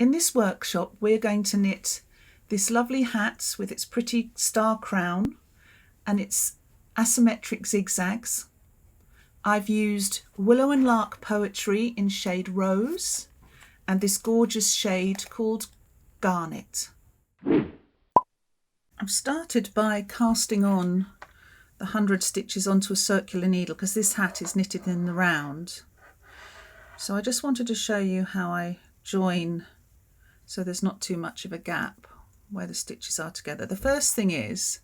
In this workshop we're going to knit this lovely hat with its pretty star crown and its asymmetric zigzags. I've used Willow and Lark Poetry in shade Rose and this gorgeous shade called Garnet. I've started by casting on the 100 stitches onto a circular needle because this hat is knitted in the round. So I just wanted to show you how I join so there's not too much of a gap where the stitches are together. The first thing is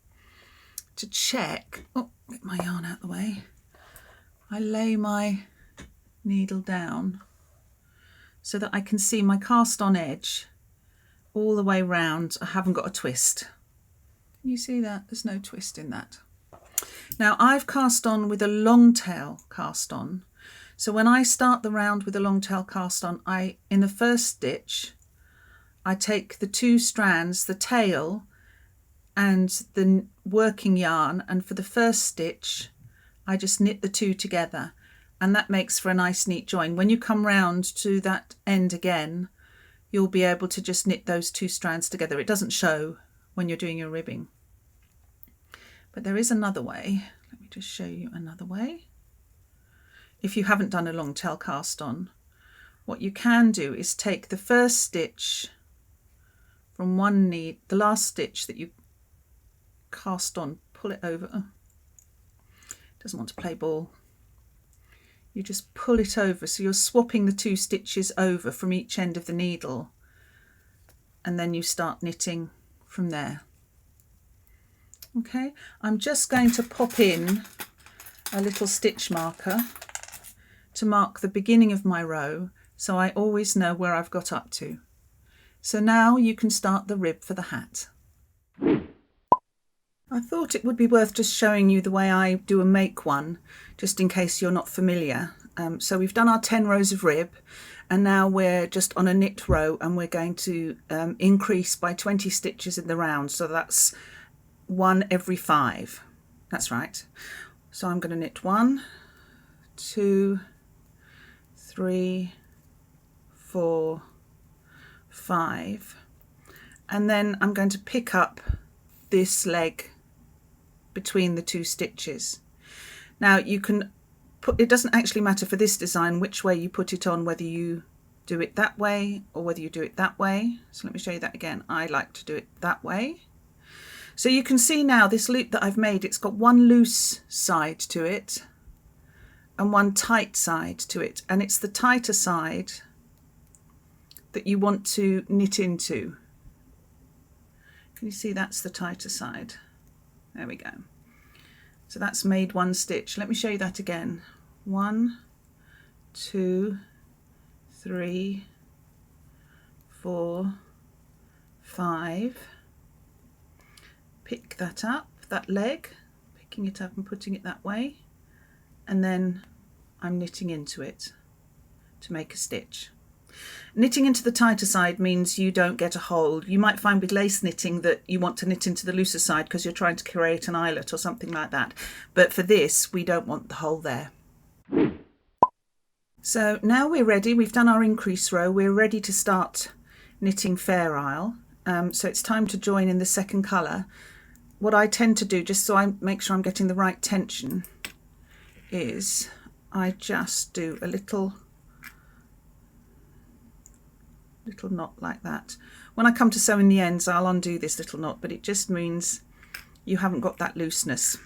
to check, get my yarn out of the way. I lay my needle down so that I can see my cast on edge all the way round. I haven't got a twist. Can you see that? There's no twist in that. Now I've cast on with a long tail cast on. So when I start the round with a long tail cast on, in the first stitch, I take the two strands, the tail and the working yarn, and for the first stitch, I just knit the two together, and that makes for a nice neat join. When you come round to that end again, you'll be able to just knit those two strands together. It doesn't show when you're doing your ribbing. But there is another way. Let me just show you another way. If you haven't done a long tail cast on, what you can do is take the first stitch from one needle, the last stitch that you cast on, pull it over. Doesn't want to play ball. You just pull it over, so you're swapping the two stitches over from each end of the needle, and then you start knitting from there. Okay, I'm just going to pop in a little stitch marker to mark the beginning of my row, so I always know where I've got up to. So now you can start the rib for the hat. I thought it would be worth just showing you the way I do a make one, just in case you're not familiar. So we've done our 10 rows of rib, and now we're just on a knit row, and we're going to increase by 20 stitches in the round, so that's 1 every 5. That's right. So I'm going to knit 1, 2, 3, 4, 5, and then I'm going to pick up this leg between the two stitches. Now you can put, it doesn't actually matter for this design which way you put it on, whether you do it that way or whether you do it that way. So let me show you that again. I like to do it that way. So you can see now this loop that I've made, it's got one loose side to it and one tight side to it, and it's the tighter side that you want to knit into. Can you see that's the tighter side? There we go. So that's made one stitch. Let me show you that again. 1, 2, 3, 4, 5. Pick that up, that leg, picking it up and putting it that way, and then I'm knitting into it to make a stitch. Knitting into the tighter side means you don't get a hole. You might find with lace knitting that you want to knit into the looser side because you're trying to create an eyelet or something like that. But for this, we don't want the hole there. So now we're ready. We've done our increase row. We're ready to start knitting Fair Isle. So it's time to join in the second colour. What I tend to do, just so I make sure I'm getting the right tension, is I just do a little knot like that. When I come to sew in the ends, I'll undo this little knot, but it just means you haven't got that looseness.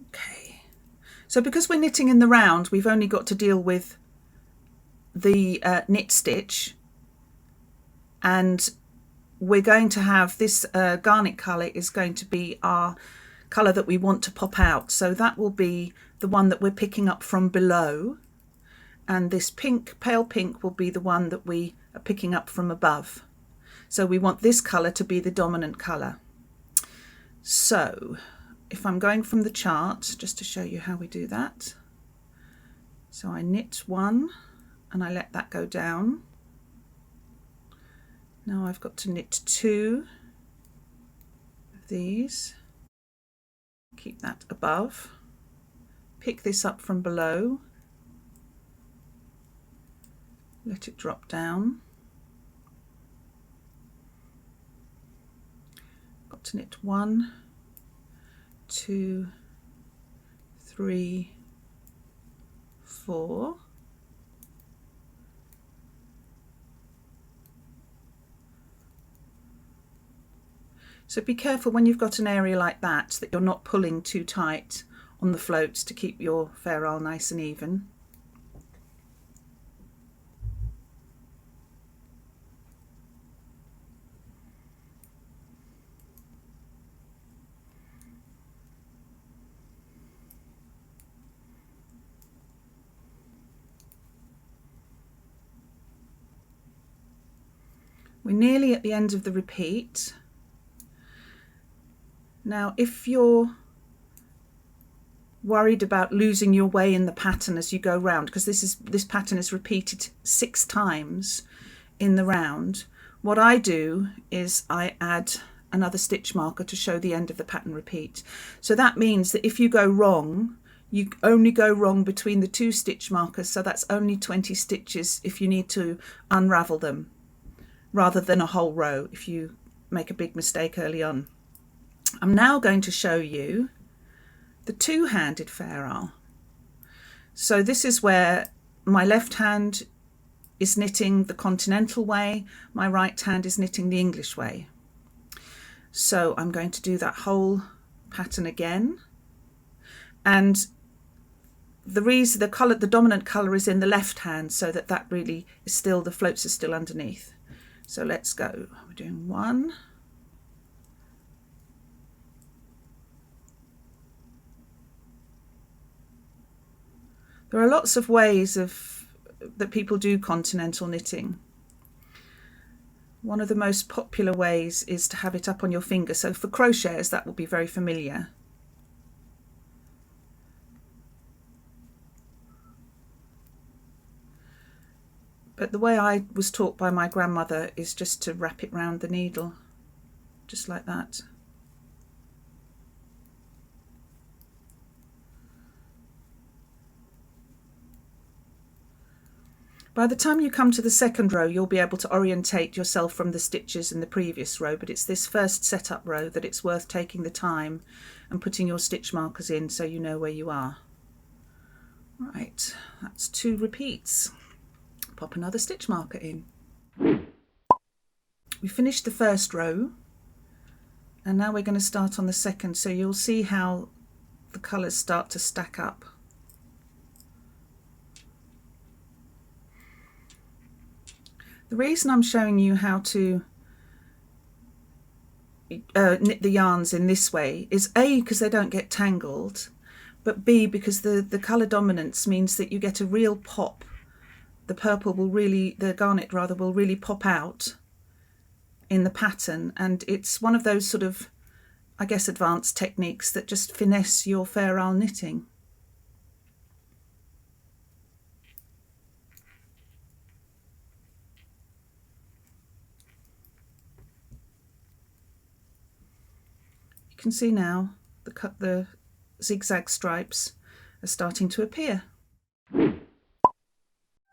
Okay, so because we're knitting in the round, we've only got to deal with the knit stitch, and we're going to have this garnet colour is going to be our colour that we want to pop out, so that will be the one that we're picking up from below, and this pink, pale pink, will be the one that we are picking up from above. So we want this colour to be the dominant colour. So if I'm going from the chart, just to show you how we do that, so I knit 1 and I let that go down. Now I've got to knit 2 of these, keep that above, pick this up from below, let it drop down, to knit 1, 2, 3, 4. So be careful when you've got an area like that you're not pulling too tight on the floats to keep your fair isle nice and even. We're nearly at the end of the repeat. Now, if you're worried about losing your way in the pattern as you go round, because this pattern is repeated 6 times in the round, what I do is I add another stitch marker to show the end of the pattern repeat. So that means that if you go wrong, you only go wrong between the 2 stitch markers, so that's only 20 stitches if you need to unravel them, rather than a whole row if you make a big mistake early on. I'm now going to show you the two-handed fair isle. So this is where my left hand is knitting the continental way, my right hand is knitting the English way. So I'm going to do that whole pattern again, and the dominant colour is in the left hand, so that really is still, the floats are still underneath. So let's go. We're doing 1, there are lots of ways that people do continental knitting. One of the most popular ways is to have it up on your finger. So for crocheters, that will be very familiar. But the way I was taught by my grandmother is just to wrap it round the needle, just like that. By the time you come to the second row, you'll be able to orientate yourself from the stitches in the previous row, but it's this first setup row that it's worth taking the time and putting your stitch markers in so you know where you are. Right, that's 2 repeats. Pop another stitch marker in. We finished the first row, and now we're going to start on the second, so you'll see how the colours start to stack up. The reason I'm showing you how to knit the yarns in this way is A, because they don't get tangled, but B, because the colour dominance means that you get a real pop. The garnet will really pop out in the pattern, and it's one of those sort of, I guess, advanced techniques that just finesse your fair isle knitting. You can see now the zigzag stripes are starting to appear.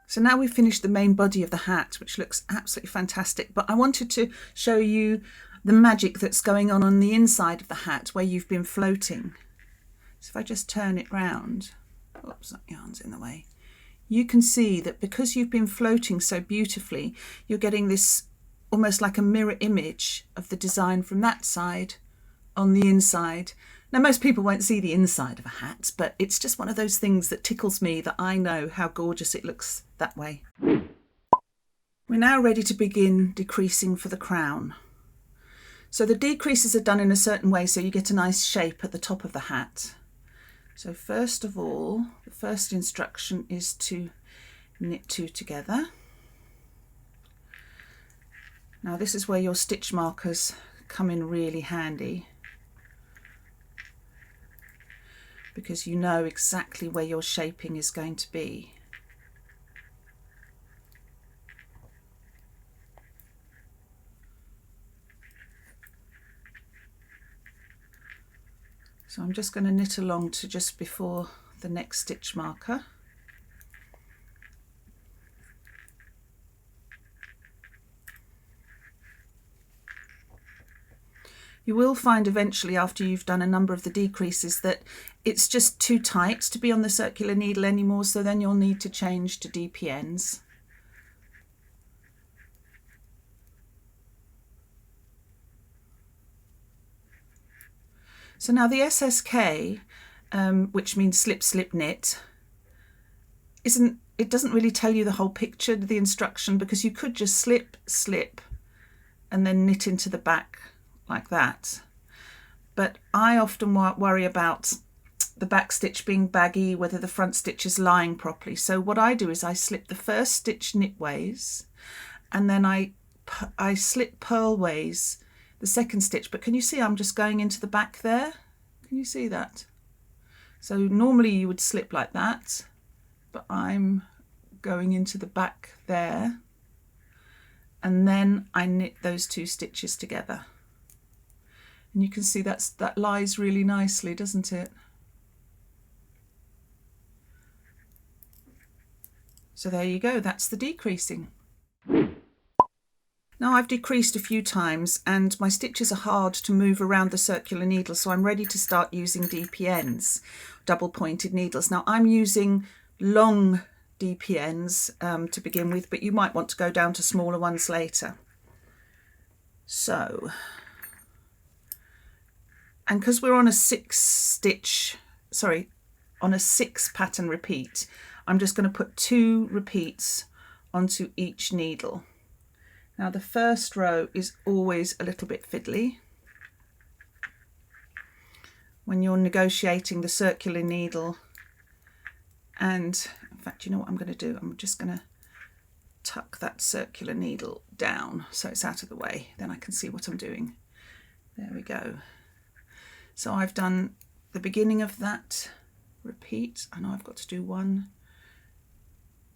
So now we've finished the main body of the hat, which looks absolutely fantastic, but I wanted to show you the magic that's going on the inside of the hat where you've been floating. So if I just turn it round, oops, that yarn's in the way, you can see that because you've been floating so beautifully, you're getting this almost like a mirror image of the design from that side on the inside. Now, most people won't see the inside of a hat, but it's just one of those things that tickles me, that I know how gorgeous it looks that way. We're now ready to begin decreasing for the crown. So the decreases are done in a certain way so you get a nice shape at the top of the hat. So first of all, the first instruction is to knit 2 together. Now this is where your stitch markers come in really handy, because you know exactly where your shaping is going to be. So I'm just going to knit along to just before the next stitch marker. You will find eventually, after you've done a number of the decreases, that it's just too tight to be on the circular needle anymore, so then you'll need to change to DPNs. So now the SSK, which means slip, slip, knit, it doesn't really tell you the whole picture, the instruction, because you could just slip, slip, and then knit into the back like that. But I often worry about the back stitch being baggy, whether the front stitch is lying properly. So what I do is I slip the first stitch knitways, and then I slip purlways the second stitch. But can you see I'm just going into the back there? Can you see that? So normally you would slip like that, but I'm going into the back there, and then I knit those two stitches together. And you can see that lies really nicely, doesn't it? So there you go, that's the decreasing. Now I've decreased a few times and my stitches are hard to move around the circular needle, so I'm ready to start using DPNs, double pointed needles. Now I'm using long DPNs to begin with, but you might want to go down to smaller ones later. So, and because we're on a 6 pattern repeat, I'm just going to put 2 repeats onto each needle. Now the first row is always a little bit fiddly when you're negotiating the circular needle. And in fact, you know what I'm going to do? I'm just going to tuck that circular needle down so it's out of the way. Then I can see what I'm doing. There we go. So I've done the beginning of that repeat. I know I've got to do 1,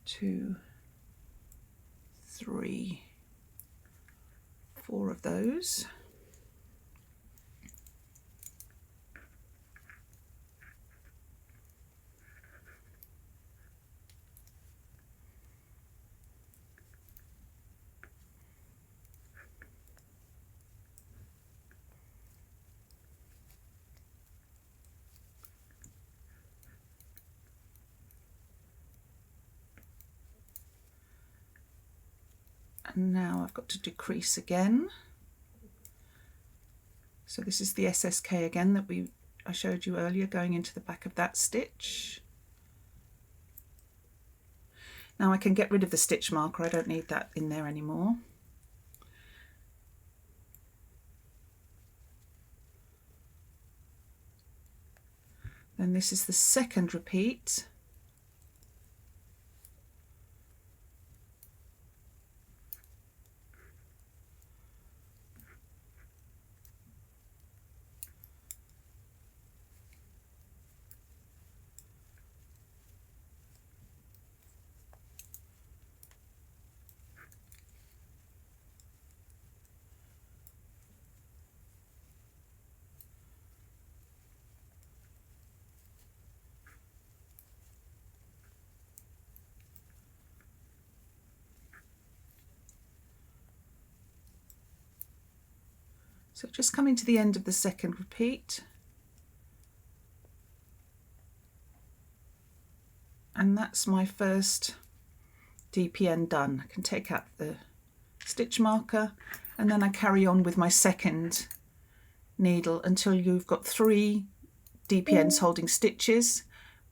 2, 3, 4 of those. And now I've got to decrease again. So this is the SSK again that I showed you earlier, going into the back of that stitch. Now I can get rid of the stitch marker, I don't need that in there anymore. Then this is the second repeat. So just coming to the end of the second repeat, and that's my first DPN done. I can take out the stitch marker and then I carry on with my second needle until you've got 3 DPNs holding stitches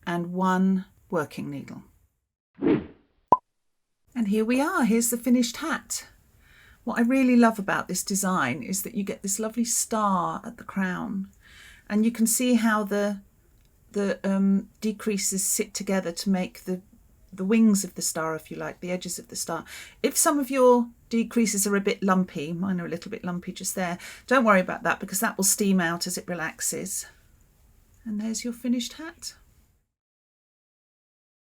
and 1 working needle. And here we are, here's the finished hat. What I really love about this design is that you get this lovely star at the crown, and you can see how the decreases sit together to make the wings of the star, if you like, the edges of the star. If some of your decreases are a bit lumpy, mine are a little bit lumpy just there, don't worry about that because that will steam out as it relaxes. And there's your finished hat.